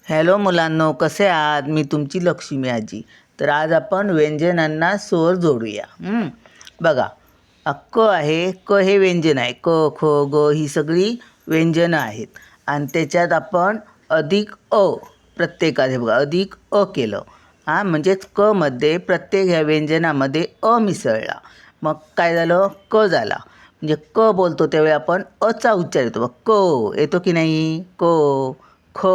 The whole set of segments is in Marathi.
हॅलो मुलांनो, कसे आहात? मी तुमची लक्ष्मी आजी. तर आज आपण व्यंजनांना स्वर जोडूया. बघा, क आहे. क हे व्यंजन आहे. क, ख, ग ही सगळी व्यंजनं आहेत आणि त्याच्यात आपण अधिक अ प्रत्येकात हे बघा अधिक अ केलं. म्हणजेच क मध्ये प्रत्येक ह्या व्यंजनामध्ये अ मिसळला. मग काय झालं? क झाला. म्हणजे क बोलतो त्यावेळी आपण अचा उच्चार येतो. क येतो की नाही? क, ख.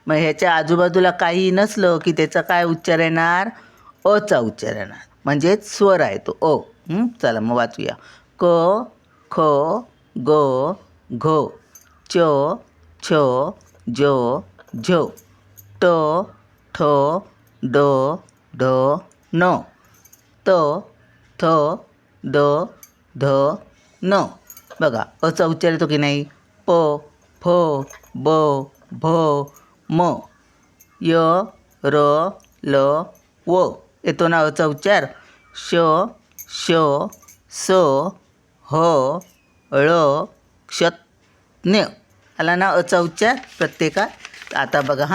मग ह्याच्या आजूबाजूला काही नसलं की त्याचा काय उच्चार येणार? अचा उच्चार येणार. म्हणजेच स्वर आहे तो अ. चला मग वाचूया. क, ख, ग, घ, च, छ, ज, झ, ट, ठ, ड, ढ, न, त, थ, द, ध, न. बघा अचा उच्चार येतो की नाही? प, फ, ब, भ, म, य, र, ल, व येतो ना अचा उच्चार? श, श, स, ह, ळ, क्ष, ण आला ना अचा उच्चार प्रत्येकात. आता बघा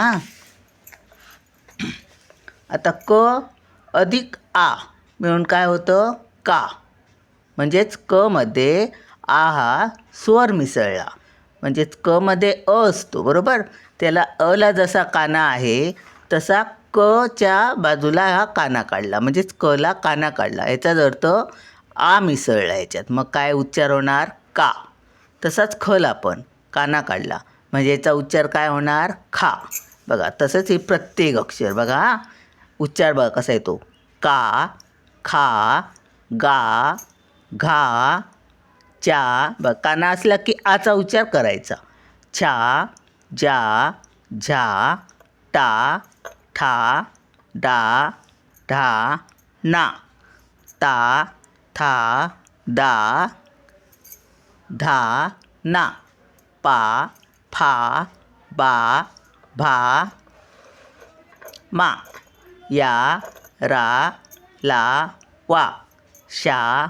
आता क अधिक आ मिळून काय होतं? का. म्हणजेच क मध्ये आ हा स्वर मिसळला. म्हणजेच क मध्ये अ असतो बरोबर. त्याला अला जसा काना आहे तसा कच्या बाजूला हा काना काढला. म्हणजेच कला काना काढला. याचाच अर्थ आ मिसळला याच्यात. मग काय उच्चार होणार? का. तसाच खला पण काना काढला म्हणजे याचा उच्चार काय होणार? खा. बघा तसंच हे प्रत्येक अक्षर बघा उच्चार बघा कसा येतो? का, खा, गा, घा, चा. बघ काना असला की आचा उच्चार करायचा. छा, जा, झा, टा, ठा, डा, ढा, ना, ता, था, दा, धा, ना, पा, फा, बा, भा, मा, या, रा, ला, वा, शा,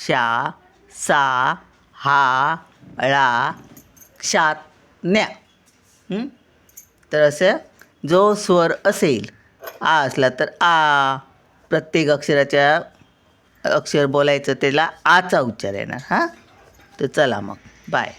शा, सा, हा, ळा, क्षात, न्या. तर असं जो स्वर असेल आ असला तर आ प्रत्येक अक्षर बोलायचं त्याला आचा उच्चार येणार. तर चला मग बाय.